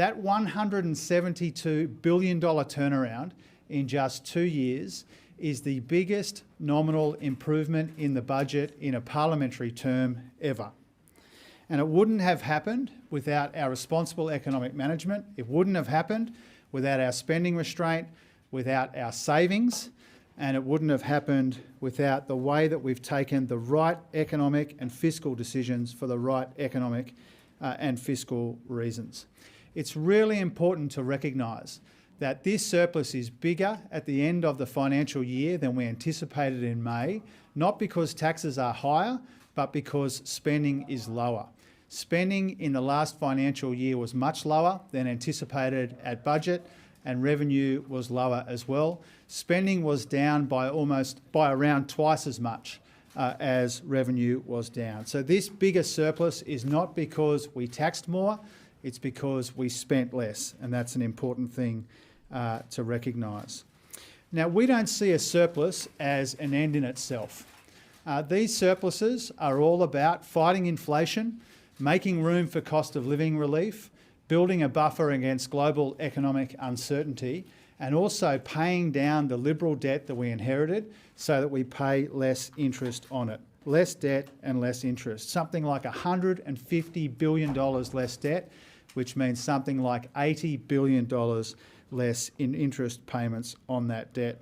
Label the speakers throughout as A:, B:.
A: That $172 billion turnaround in just 2 years is the biggest nominal improvement in the budget in a parliamentary term ever. And it wouldn't have happened without our responsible economic management. It wouldn't have happened without our spending restraint, without our savings, and it wouldn't have happened without the way that we've taken the right economic and fiscal decisions for the right economic and fiscal reasons. It's really important to recognise that this surplus is bigger at the end of the financial year than we anticipated in May, not because taxes are higher, but because spending is lower. Spending in the last financial year was much lower than anticipated at budget, and revenue was lower as well. Spending was down by around twice as much as revenue was down. So this bigger surplus is not because we taxed more, it's because we spent less, and that's an important thing to recognise. Now, we don't see a surplus as an end in itself. These surpluses are all about fighting inflation, making room for cost of living relief, building a buffer against global economic uncertainty, and also paying down the liberal debt that we inherited so that we pay less interest on it. Less debt and less interest. Something like $150 billion less debt, which means something like $80 billion less in interest payments on that debt.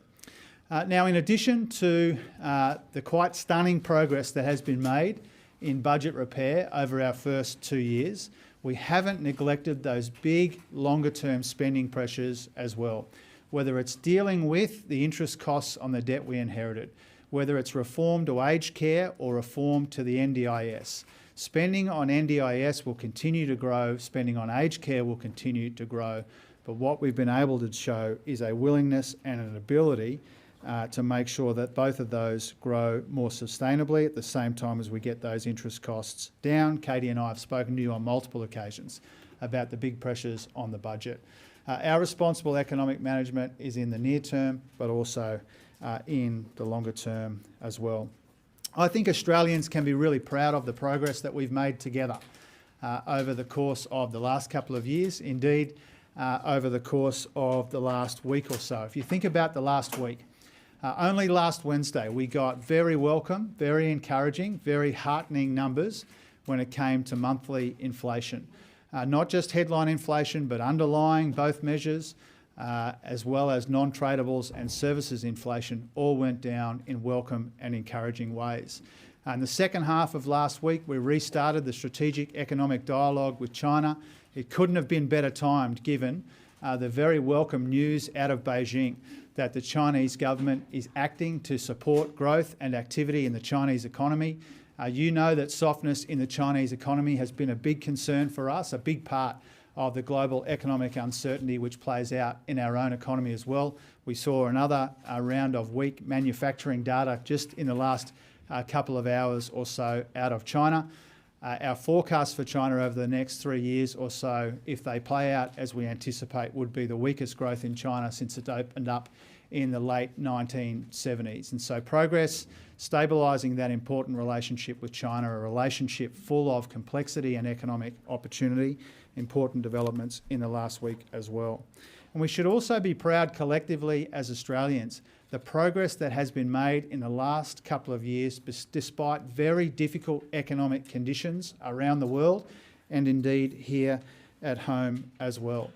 A: Now, in addition to the quite stunning progress that has been made in budget repair over our first 2 years, we haven't neglected those big, longer-term spending pressures as well. Whether it's dealing with the interest costs on the debt we inherited, whether it's reform to aged care or reform to the NDIS. Spending on NDIS will continue to grow, spending on aged care will continue to grow, but what we've been able to show is a willingness and an ability to make sure that both of those grow more sustainably at the same time as we get those interest costs down. Katie and I have spoken to you on multiple occasions about the big pressures on the budget. Our responsible economic management is in the near term, but also in the longer term as well. I think Australians can be really proud of the progress that we've made together over the course of the last couple of years, indeed over the course of the last week or so. If you think about the last week, only last Wednesday we got very welcome, very encouraging, very heartening numbers when it came to monthly inflation. Not just headline inflation, but underlying both measures, as well as non-tradables and services inflation, all went down in welcome and encouraging ways. In the second half of last week, we restarted the strategic economic dialogue with China. It couldn't have been better timed given the very welcome news out of Beijing that the Chinese government is acting to support growth and activity in the Chinese economy. You know that softness in the Chinese economy has been a big concern for us, a big part of the global economic uncertainty which plays out in our own economy as well. We saw another round of weak manufacturing data just in the last couple of hours or so out of China. Our forecast for China over the next 3 years or so, if they play out as we anticipate, would be the weakest growth in China since it opened up in the late 1970s. And so progress, stabilising that important relationship with China, a relationship full of complexity and economic opportunity, important developments in the last week as well. And we should also be proud collectively as Australians the progress that has been made in the last couple of years despite very difficult economic conditions around the world and indeed here at home as well.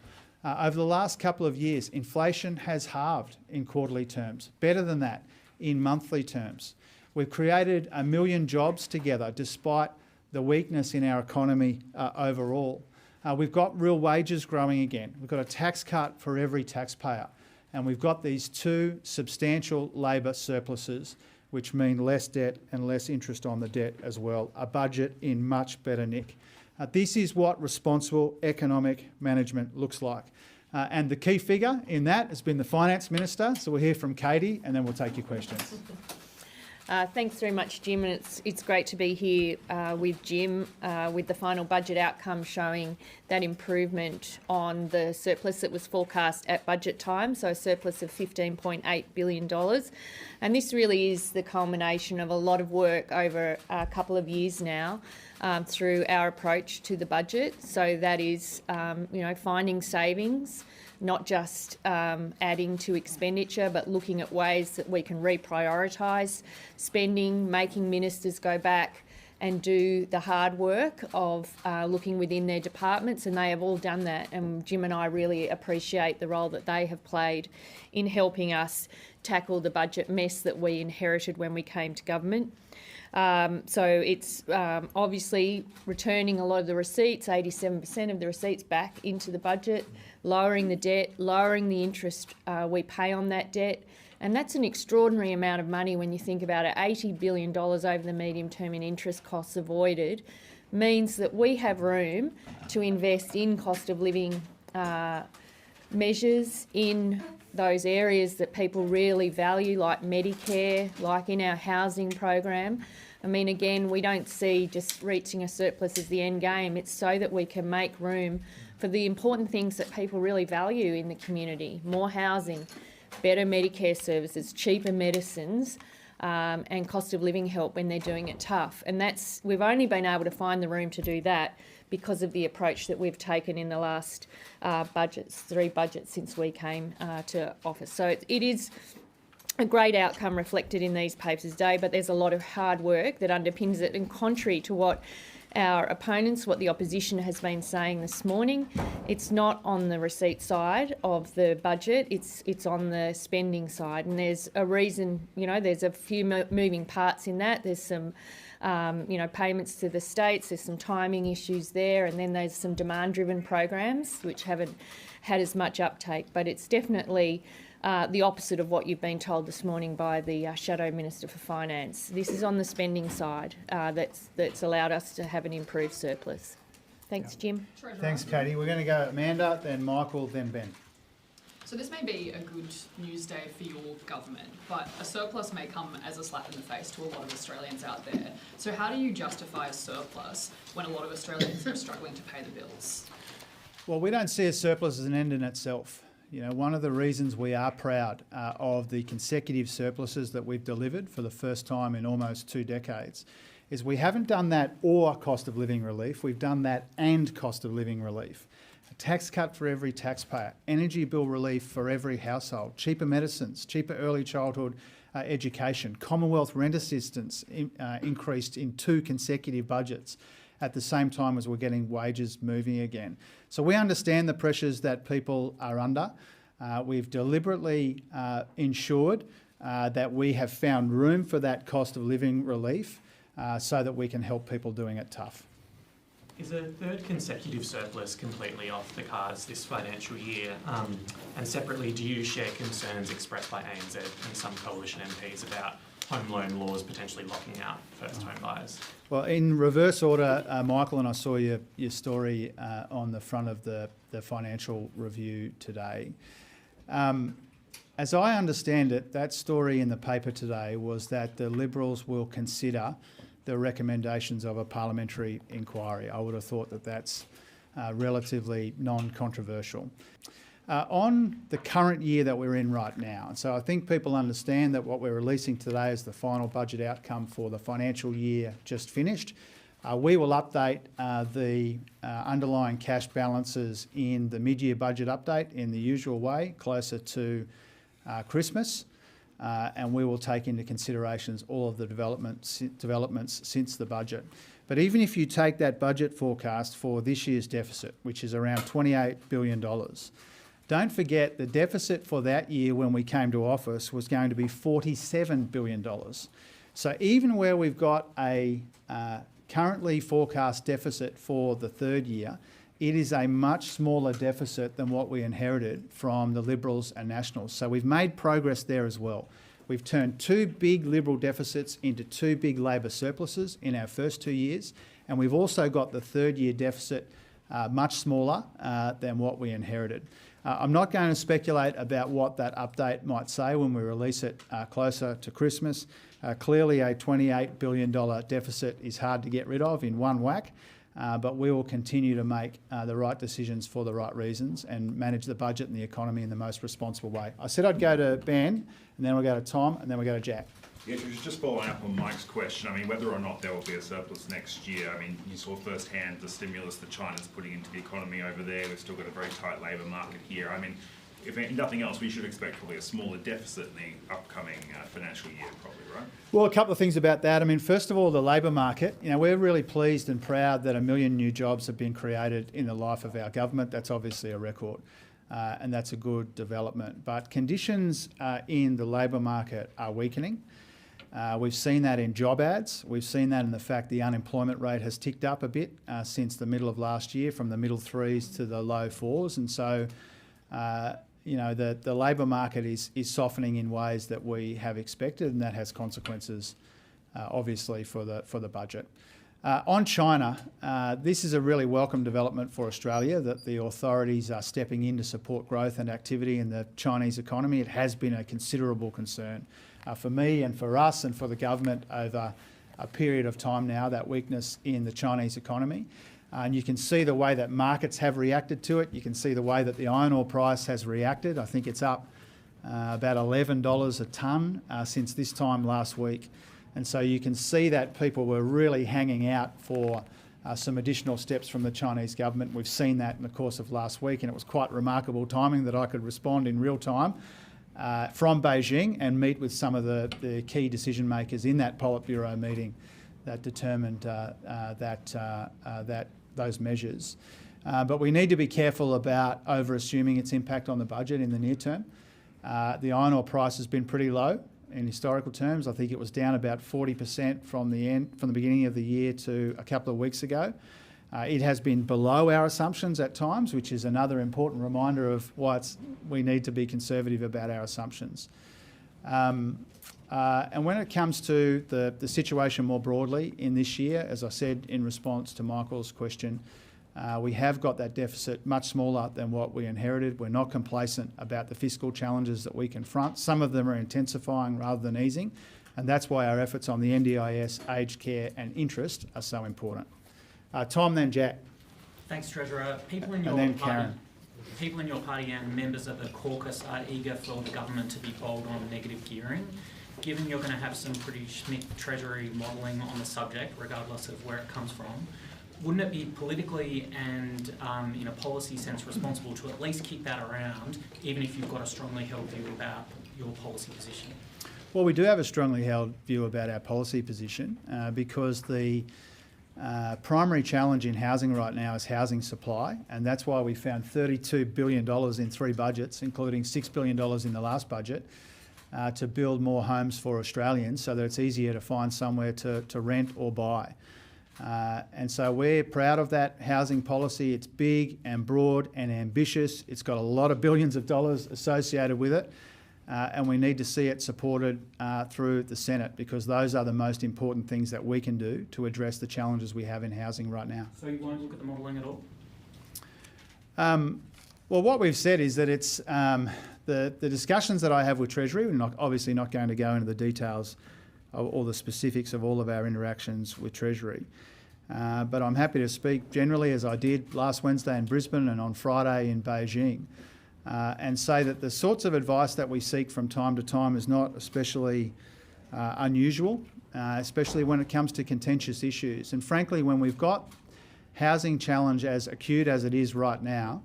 A: Over the last couple of years, inflation has halved in quarterly terms, better than that in monthly terms. We've created 1 million jobs together despite the weakness in our economy overall. We've got real wages growing again. We've got a tax cut for every taxpayer. And we've got these two substantial Labor surpluses, which mean less debt and less interest on the debt as well. A budget in much better nick. This is what responsible economic management looks like. And the key figure in that has been the Finance Minister. So we'll hear from Katie and then we'll take your questions.
B: Thanks very much, Jim, and it's great to be here with Jim with the final budget outcome showing that improvement on the surplus that was forecast at budget time, so a surplus of $15.8 billion. And this really is the culmination of a lot of work over a couple of years now through our approach to the budget. So that is, finding savings, not just adding to expenditure, but looking at ways that we can reprioritise spending, making ministers go back and do the hard work of looking within their departments, and they have all done that. And Jim and I really appreciate the role that they have played in helping us tackle the budget mess that we inherited when we came to government. So it's obviously returning a lot of the receipts, 87% of the receipts back into the budget, lowering the debt, lowering the interest we pay on that debt. And that's an extraordinary amount of money when you think about it. $80 billion over the medium term in interest costs avoided means that we have room to invest in cost of living measures in those areas that people really value, like Medicare, like in our housing program. I mean, again, we don't see just reaching a surplus as the end game. It's so that we can make room for the important things that people really value in the community: more housing, better Medicare services, cheaper medicines, and cost of living help when they're doing it tough. And we've only been able to find the room to do that because of the approach that we've taken in the last three budgets since we came to office. So it is a great outcome reflected in these papers today, but there's a lot of hard work that underpins it, and contrary to what our opponents, what the opposition has been saying this morning, it's not on the receipt side of the budget, it's on the spending side. And there's a reason, there's a few moving parts in that. There's some, payments to the states, there's some timing issues there, and then there's some demand-driven programs which haven't had as much uptake. But it's definitely the opposite of what you've been told this morning by the Shadow Minister for Finance. This is on the spending side that's allowed us to have an improved surplus. Thanks, Jim.
A: Thanks, Katie. We're going to go Amanda, then Michael, then Ben.
C: So this may be a good news day for your government, but a surplus may come as a slap in the face to a lot of Australians out there. So how do you justify a surplus when a lot of Australians are struggling to pay the bills?
A: Well, we don't see a surplus as an end in itself. One of the reasons we are proud of the consecutive surpluses that we've delivered for the first time in almost 2 decades is we haven't done that or cost of living relief, we've done that and cost of living relief. A tax cut for every taxpayer, energy bill relief for every household, cheaper medicines, cheaper early childhood education, Commonwealth rent assistance increased in 2 consecutive budgets at the same time as we're getting wages moving again. So we understand the pressures that people are under. We've deliberately ensured that we have found room for that cost of living relief so that we can help people doing it tough.
D: Is a third consecutive surplus completely off the cards this financial year? And separately, do you share concerns expressed by ANZ and some coalition MPs about home loan laws potentially locking out first home buyers?
A: Well, in reverse order, Michael, and I saw your story on the front of the Financial Review today. As I understand it, that story in the paper today was that the Liberals will consider the recommendations of a parliamentary inquiry. I would have thought that that's relatively non-controversial. On the current year that we're in right now, and so I think people understand that what we're releasing today is the final budget outcome for the financial year just finished. We will update the underlying cash balances in the mid-year budget update in the usual way, closer to Christmas, and we will take into considerations all of the developments since the budget. But even if you take that budget forecast for this year's deficit, which is around $28 billion, don't forget the deficit for that year when we came to office was going to be $47 billion. So even where we've got a currently forecast deficit for the third year, it is a much smaller deficit than what we inherited from the Liberals and Nationals. So we've made progress there as well. We've turned 2 big Liberal deficits into 2 big Labor surpluses in our first 2 years, and we've also got the third year deficit much smaller than what we inherited. I'm not going to speculate about what that update might say when we release it closer to Christmas. Clearly a $28 billion deficit is hard to get rid of in one whack, but we will continue to make the right decisions for the right reasons and manage the budget and the economy in the most responsible way. I said I'd go to Ben, and then we'll go to Tom, and then we'll go to Jack.
E: Yeah, just following up on Mike's question, I mean, whether or not there will be a surplus next year, I mean, you saw firsthand the stimulus that China's putting into the economy over there. We've still got a very tight labour market here. I mean, if nothing else, we should expect probably a smaller deficit in the upcoming financial year, probably, right?
A: Well, a couple of things about that. I mean, first of all, the labour market. You know, we're really pleased and proud that 1 million new jobs have been created in the life of our government. That's obviously a record, and that's a good development. But conditions in the labour market are weakening. We've seen that in job ads. We've seen that in the fact the unemployment rate has ticked up a bit since the middle of last year, from the middle threes to the low fours. And so, you know, the labour market is softening in ways that we have expected, and that has consequences, obviously, for the budget. On China, this is a really welcome development for Australia, that the authorities are stepping in to support growth and activity in the Chinese economy. It has been a considerable concern for me and for us and for the government over a period of time now, that weakness in the Chinese economy. And you can see the way that markets have reacted to it. You can see the way that the iron ore price has reacted. I think it's up about $11 a tonne since this time last week. And so you can see that people were really hanging out for some additional steps from the Chinese government. We've seen that in the course of last week, and it was quite remarkable timing that I could respond in real time from Beijing and meet with some of the key decision makers in that Politburo meeting that determined those measures. But we need to be careful about over-assuming its impact on the budget in the near term. The iron ore price has been pretty low in historical terms. I think it was down about 40% from the beginning of the year to a couple of weeks ago. It has been below our assumptions at times, which is another important reminder of why we need to be conservative about our assumptions. And when it comes to the situation more broadly in this year, as I said in response to Michael's question, we have got that deficit much smaller than what we inherited. We're not complacent about the fiscal challenges that we confront. Some of them are intensifying rather than easing, and that's why our efforts on the NDIS, aged care and interest are so important. Tom, then Jack.
F: Thanks, Treasurer. People in your party and members of the caucus are eager for the government to be bold on negative gearing. Given you're going to have some pretty schmick Treasury modelling on the subject, regardless of where it comes from, wouldn't it be politically and in a policy sense responsible to at least keep that around, even if you've got a strongly held view about your policy position?
A: Well, we do have a strongly held view about our policy position because the primary challenge in housing right now is housing supply, and that's why we found $32 billion in 3 budgets, including $6 billion in the last budget, to build more homes for Australians so that it's easier to find somewhere to rent or buy. And so we're proud of that housing policy. It's big and broad and ambitious. It's got a lot of billions of dollars associated with it. And we need to see it supported through the Senate, because those are the most important things that we can do to address the challenges we have in housing right now.
F: So you won't look at the modelling at all?
A: Well, what we've said is that it's the discussions that I have with Treasury. We're obviously not going to go into the details or the specifics of all of our interactions with Treasury. But I'm happy to speak generally, as I did last Wednesday in Brisbane and on Friday in Beijing, and say that the sorts of advice that we seek from time to time is not especially unusual, especially when it comes to contentious issues. And frankly, when we've got housing challenge as acute as it is right now,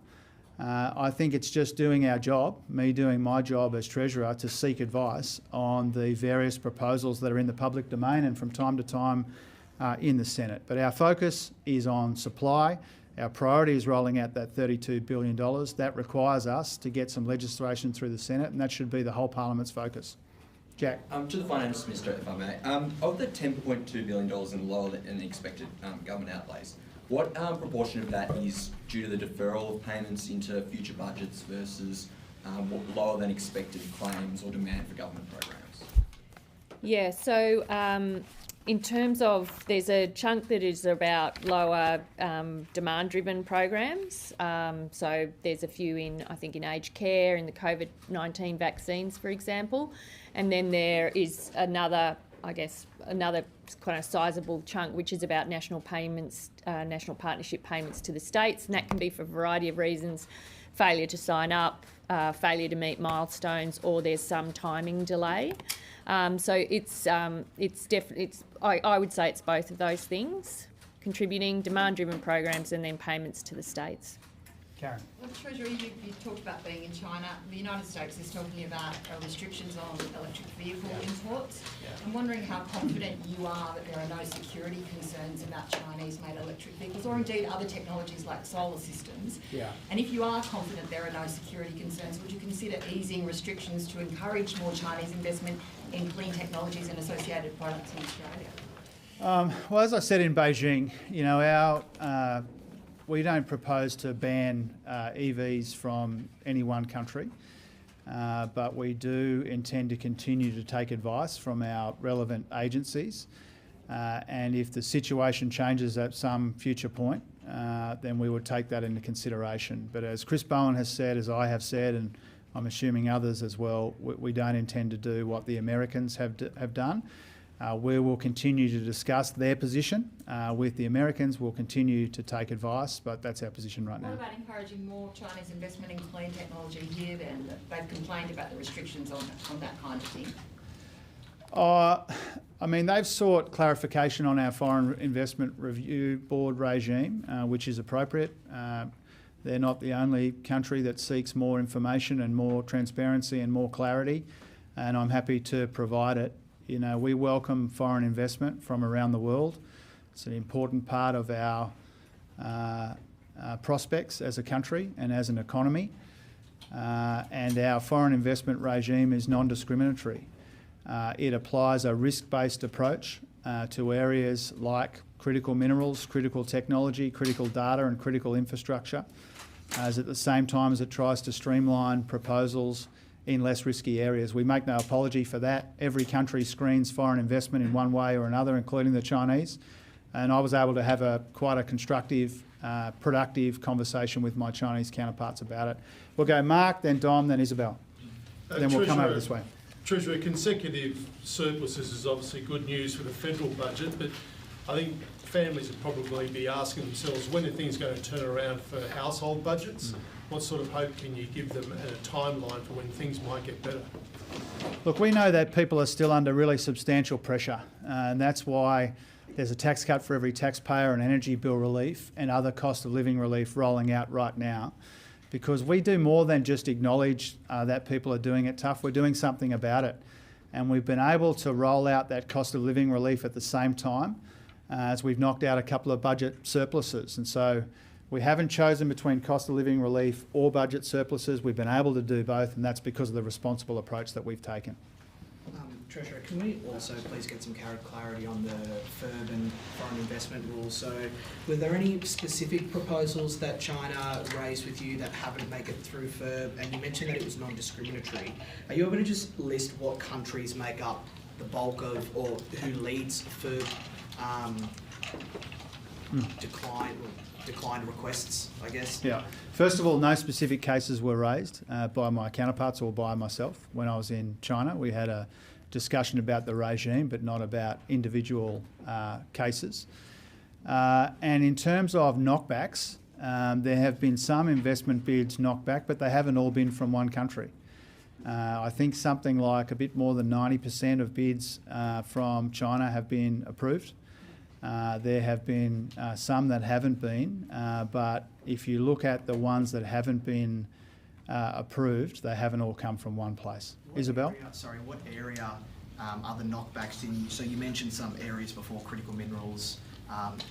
A: I think it's just doing our job, me doing my job as Treasurer, to seek advice on the various proposals that are in the public domain and from time to time in the Senate. But our focus is on supply. Our priority is rolling out that $32 billion. That requires us to get some legislation through the Senate, and that should be the whole Parliament's focus. Jack.
G: To the Finance Minister, if I may. Of the $10.2 billion in lower than expected government outlays, what proportion of that is due to the deferral of payments into future budgets versus lower than expected claims or demand for government programs?
B: Yeah, so in terms of, there's a chunk that is about lower demand-driven programs. So there's a few in aged care, in the COVID-19 vaccines, for example. And then there is another kind of sizable chunk, which is about national payments, national partnership payments to the states. And that can be for a variety of reasons: failure to sign up, failure to meet milestones, or there's some timing delay. So I would say it's both of those things, contributing, demand-driven programs, and then payments to the states.
A: Karen.
H: Well, Treasury, you talked about being in China. The United States is talking about restrictions on electric vehicle imports. I'm wondering how confident you are that there are no security concerns about Chinese-made electric vehicles, or indeed other technologies like solar systems.
A: Yeah.
H: And if you are confident there are no security concerns, would you consider easing restrictions to encourage more Chinese investment in clean technologies and associated products in Australia?
A: Well, as I said in Beijing, we don't propose to ban EVs from any one country, but we do intend to continue to take advice from our relevant agencies. And if the situation changes at some future point, then we would take that into consideration. But as Chris Bowen has said, as I have said, and I'm assuming others as well, we don't intend to do what the Americans have done. We will continue to discuss their position with the Americans. We'll continue to take advice, but that's our position right now.
H: What about encouraging more Chinese investment in clean technology here then? They've complained about the restrictions on that kind of thing.
A: They've sought clarification on our Foreign Investment Review Board regime, which is appropriate. They're not the only country that seeks more information and more transparency and more clarity, and I'm happy to provide it. We welcome foreign investment from around the world. It's an important part of our prospects as a country and as an economy. And our foreign investment regime is non-discriminatory. It applies a risk-based approach to areas like critical minerals, critical technology, critical data and critical infrastructure, as at the same time as it tries to streamline proposals in less risky areas. We make no apology for that. Every country screens foreign investment in one way or another, including the Chinese. And I was able to have quite a constructive, productive conversation with my Chinese counterparts about it. We'll go Mark, then Dom, then Isabel. Then we'll come over this way.
I: Treasurer, consecutive surpluses is obviously good news for the federal budget, but I think families would probably be asking themselves, when are things going to turn around for household budgets? What sort of hope can you give them and a timeline for when things might get better?
A: Look, we know that people are still under really substantial pressure, and that's why there's a tax cut for every taxpayer and energy bill relief and other cost of living relief rolling out right now, because we do more than just acknowledge that people are doing it tough. We're doing something about it, and we've been able to roll out that cost of living relief at the same time as we've knocked out a couple of budget surpluses. And so we haven't chosen between cost of living relief or budget surpluses. We've been able to do both, and that's because of the responsible approach that we've taken.
J: Treasurer, can we also please get some clarity on the FIRB and foreign investment rules? So were there any specific proposals that China raised with you that haven't made it through FIRB? And you mentioned that it was non-discriminatory. Are you able to just list what countries make up the bulk of, or who leads FIRB declined requests, I guess?
A: Yeah. First of all, no specific cases were raised by my counterparts or by myself. When I was in China, we had a discussion about the regime, but not about individual cases. And in terms of knockbacks, there have been some investment bids knocked back, but they haven't all been from one country. I think something like a bit more than 90% of bids from China have been approved. There have been some that haven't been, but if you look at the ones that haven't been approved, they haven't all come from one place. Isabel?
J: What area are the knockbacks in? So you mentioned some areas before, critical minerals.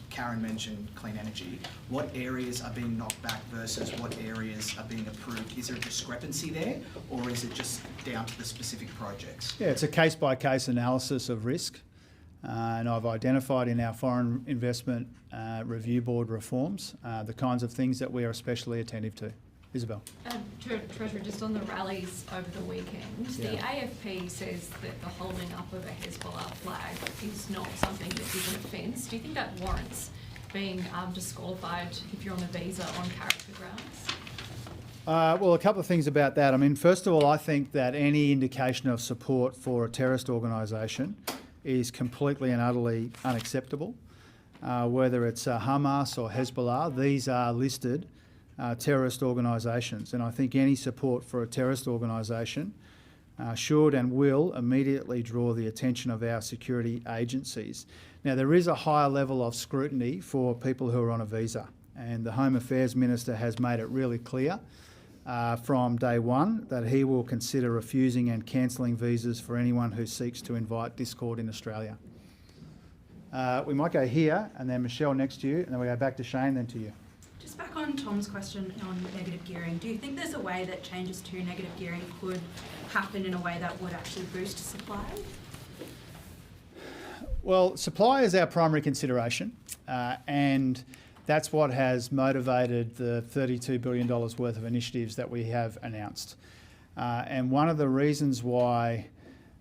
J: Karen mentioned clean energy. What areas are being knocked back versus what areas are being approved? Is there a discrepancy there, or is it just down to the specific projects?
A: Yeah, it's a case-by-case analysis of risk. And I've identified in our Foreign Investment Review Board reforms the kinds of things that we are especially attentive to. Isabel.
K: Treasurer, just on the rallies over the weekend,
A: yeah.
K: The AFP says that the holding up of a Hezbollah flag is not something that is an offence. Do you think that warrants being disqualified if you're on a visa on character grounds?
A: Well, a couple of things about that. I mean, first of all, I think that any indication of support for a terrorist organisation is completely and utterly unacceptable. Whether it's Hamas or Hezbollah, these are listed terrorist organisations, and I think any support for a terrorist organisation should and will immediately draw the attention of our security agencies. Now, there is a higher level of scrutiny for people who are on a visa, and the Home Affairs Minister has made it really clear from day one that he will consider refusing and cancelling visas for anyone who seeks to invite discord in Australia. We might go here, and then Michelle next to you, and then we go back to Shane, then to you.
L: Just back on Tom's question on negative gearing, do you think there's a way that changes to negative gearing could happen in a way that would actually boost supply?
A: Well, supply is our primary consideration, and that's what has motivated the $32 billion worth of initiatives that we have announced. And one of the reasons why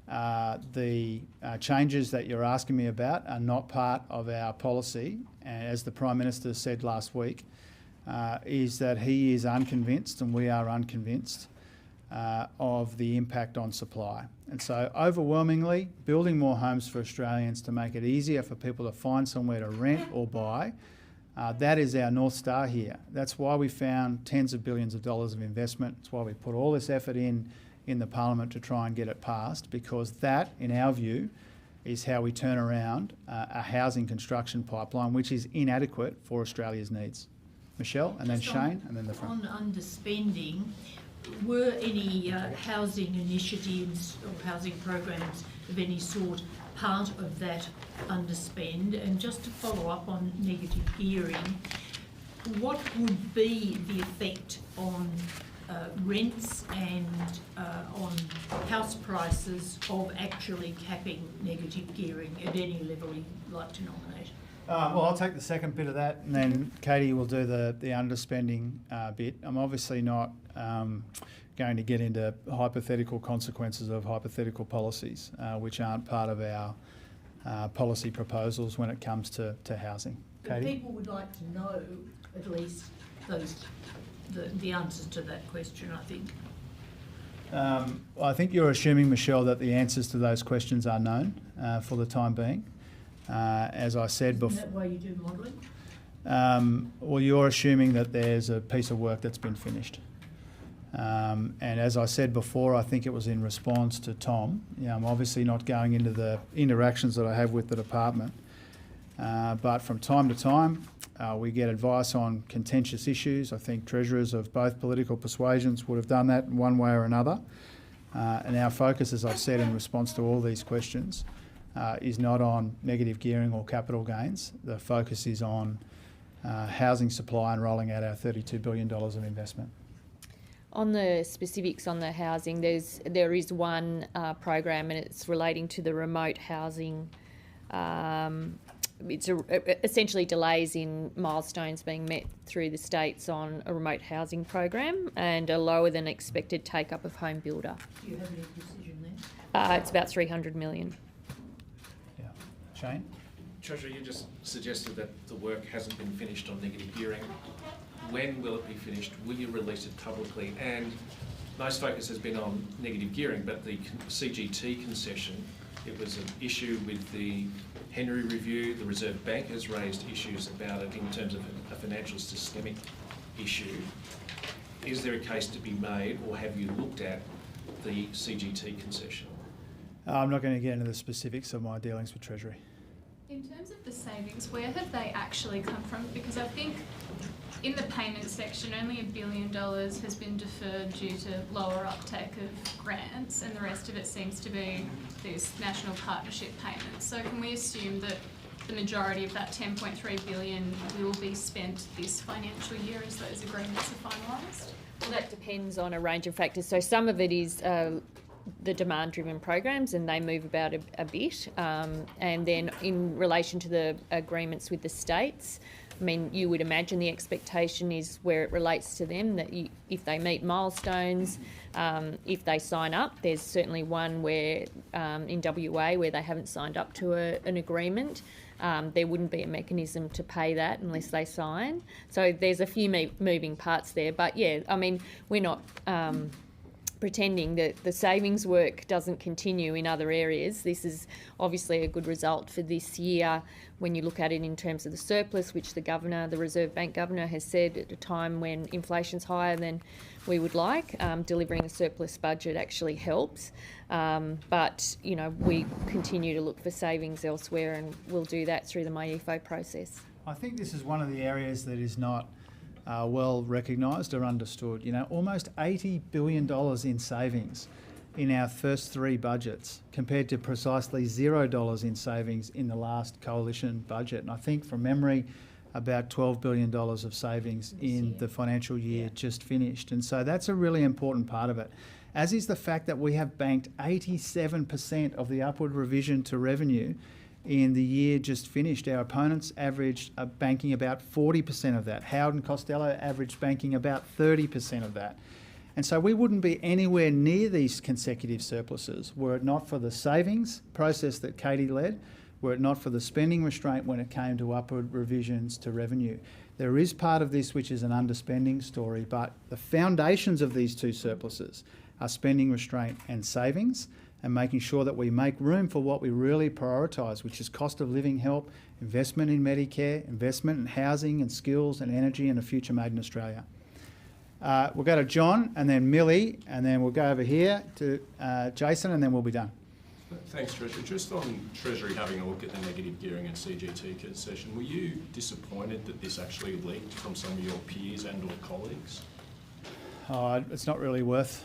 A: the changes that you're asking me about are not part of our policy, as the Prime Minister said last week, is that he is unconvinced and we are unconvinced of the impact on supply. And so overwhelmingly, building more homes for Australians to make it easier for people to find somewhere to rent or buy, that is our North Star here. That's why we found tens of billions of dollars of investment. It's why we put all this effort in the Parliament to try and get it passed, because that, in our view, is how we turn around a housing construction pipeline which is inadequate for Australia's needs. Michelle, and then Shane, and then the front.
M: On underspending, were any housing initiatives or housing programs of any sort part of that underspend? And just to follow up on negative gearing, what would be the effect on rents and on house prices of actually capping negative gearing at any level you'd like to nominate?
A: Well, I'll take the second bit of that, and then Katie will do the underspending bit. I'm obviously not going to get into hypothetical consequences of hypothetical policies, which aren't part of our policy proposals when it comes to housing.
M: But
A: Katie?
M: people would like to know at least the answers to that question, I think.
A: I think you're assuming, Michelle, that the answers to those questions are known for the time being. As I said before.
M: Isn't that why you do modelling?
A: Well, you're assuming that there's a piece of work that's been finished. And as I said before, I think it was in response to Tom. I'm obviously not going into the interactions that I have with the department. But from time to time, we get advice on contentious issues. I think treasurers of both political persuasions would have done that in one way or another. And our focus, as I've said in response to all these questions, is not on negative gearing or capital gains. The focus is on housing supply and rolling out our $32 billion of investment.
B: On the specifics on the housing, there is one program, and it's relating to the remote housing. It's essentially delays in milestones being met through the states on a remote housing program and a lower than expected take up of home builder.
M: Do you have any decision there?
B: It's about $300 million.
A: Yeah. Shane?
N: Treasurer, you just suggested that the work hasn't been finished on negative gearing. When will it be finished? Will you release it publicly? And most focus has been on negative gearing, but the CGT concession, it was an issue with the Henry Review. The Reserve Bank has raised issues about it in terms of a financial systemic issue. Is there a case to be made, or have you looked at the CGT concession?
A: I'm not going to get into the specifics of my dealings with Treasury.
O: In terms of the savings, where have they actually come from? Because I think in the payment section, only $1 billion has been deferred due to lower uptake of grants, and the rest of it seems to be these national partnership payments. So can we assume that the majority of that $10.3 billion will be spent this financial year as those agreements are finalised?
B: Well, that depends on a range of factors. So some of it is the demand-driven programs, and they move about a bit. And then in relation to the agreements with the states, I mean, you would imagine the expectation is where it relates to them, that if they meet milestones, if they sign up, there's certainly one where in WA where they haven't signed up to an agreement, there wouldn't be a mechanism to pay that unless they sign. So there's a few moving parts there. But yeah, I mean, we're not pretending that the savings work doesn't continue in other areas. This is obviously a good result for this year when you look at it in terms of the surplus, which the Reserve Bank Governor has said at a time when inflation's higher than we would like. Delivering a surplus budget actually helps. But, we continue to look for savings elsewhere, and we'll do that through the MyEFO process.
A: I think this is one of the areas that is not well recognised or understood. Almost $80 billion in savings in our first three budgets compared to precisely $0 in savings in the last coalition budget. And I think from memory, about $12 billion of savings in the financial year just finished. And so that's a really important part of it, as is the fact that we have banked 87% of the upward revision to revenue in the year just finished. Our opponents averaged banking about 40% of that. Howard and Costello averaged banking about 30% of that. And so we wouldn't be anywhere near these consecutive surpluses were it not for the savings process that Katie led, were it not for the spending restraint when it came to upward revisions to revenue. There is part of this which is an underspending story, but the foundations of these two surpluses are spending restraint and savings, and making sure that we make room for what we really prioritise, which is cost of living help, investment in Medicare, investment in housing and skills and energy and a future made in Australia. We'll go to John and then Millie, and then we'll go over here to Jason, and then we'll be done.
P: Thanks, Treasurer. Just on Treasury having a look at the negative gearing and CGT concession, were you disappointed that this actually leaked from some of your peers and or colleagues?
A: Oh, it's not really worth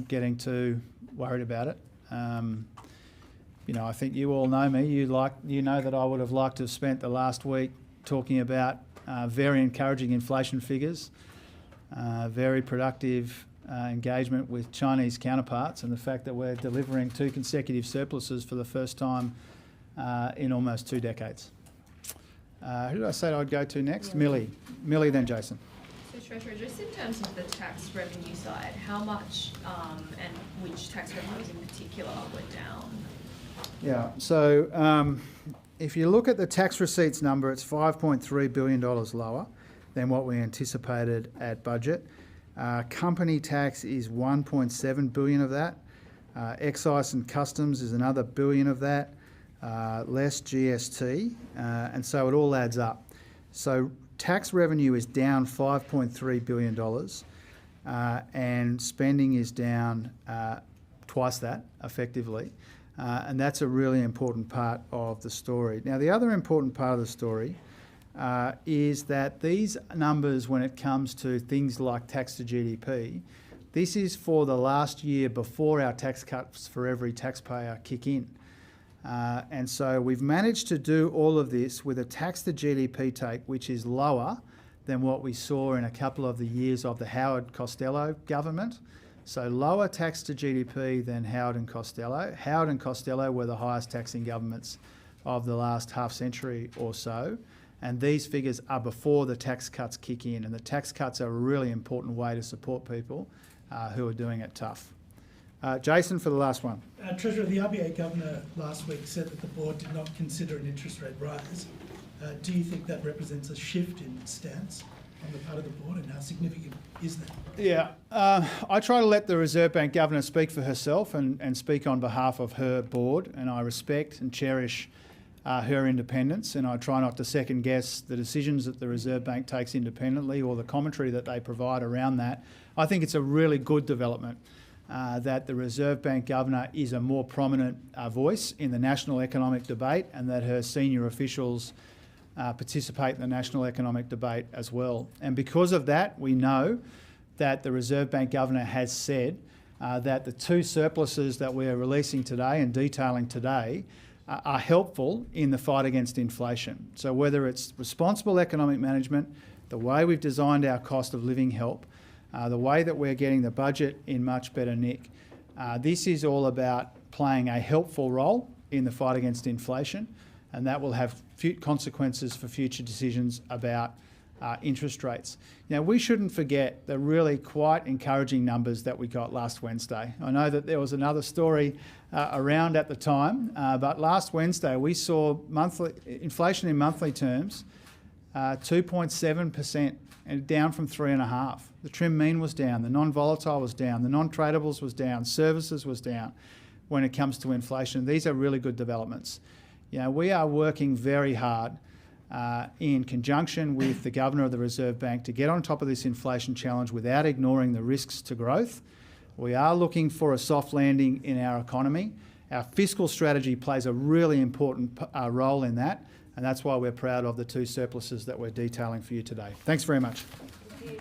A: getting too worried about it. I think you all know me. You know that I would have liked to have spent the last week talking about very encouraging inflation figures, very productive engagement with Chinese counterparts, and the fact that we're delivering two consecutive surpluses for the first time in almost 2 decades. Who did I say I'd go to next? Millie, then Jason.
Q: So Treasurer, just in terms of the tax revenue side, how much and which tax revenues in particular were down?
A: Yeah, so if you look at the tax receipts number, it's $5.3 billion lower than what we anticipated at budget. Company tax is $1.7 billion of that. Excise and customs is another $1 billion of that. Less GST, and so it all adds up. So tax revenue is down $5.3 billion, and spending is down twice that, effectively. And that's a really important part of the story. Now, the other important part of the story is that these numbers, when it comes to things like tax to GDP, this is for the last year before our tax cuts for every taxpayer kick in. And so we've managed to do all of this with a tax to GDP take which is lower than what we saw in a couple of the years of the Howard Costello government. So lower tax to GDP than Howard and Costello. Howard and Costello were the highest taxing governments of the last half century or so. And these figures are before the tax cuts kick in. And the tax cuts are a really important way to support people who are doing it tough. Jason for the last one.
R: Treasurer, the RBA Governor last week said that the board did not consider an interest rate rise. Do you think that represents a shift in stance on the part of the board, and how significant is that?
A: Yeah, I try to let the Reserve Bank Governor speak for herself and speak on behalf of her board, and I respect and cherish her independence, and I try not to second guess the decisions that the Reserve Bank takes independently or the commentary that they provide around that. I think it's a really good development that the Reserve Bank Governor is a more prominent voice in the national economic debate, and that her senior officials participate in the national economic debate as well. And because of that, we know that the Reserve Bank Governor has said that the two surpluses that we are releasing today and detailing today are helpful in the fight against inflation. So whether it's responsible economic management, the way we've designed our cost of living help, the way that we're getting the budget in much better nick, this is all about playing a helpful role in the fight against inflation, and that will have consequences for future decisions about interest rates. Now, we shouldn't forget the really quite encouraging numbers that we got last Wednesday. I know that there was another story around at the time, but last Wednesday we saw inflation in monthly terms 2.7%, and down from 3.5%. The trim mean was down, the non-volatile was down, the non-tradables was down, services was down when it comes to inflation. These are really good developments. You know, we are working very hard in conjunction with the Governor of the Reserve Bank to get on top of this inflation challenge without ignoring the risks to growth. We are looking for a soft landing in our economy. Our fiscal strategy plays a really important role in that, and that's why we're proud of the two surpluses that we're detailing for you today. Thanks very much.
L: Thank you.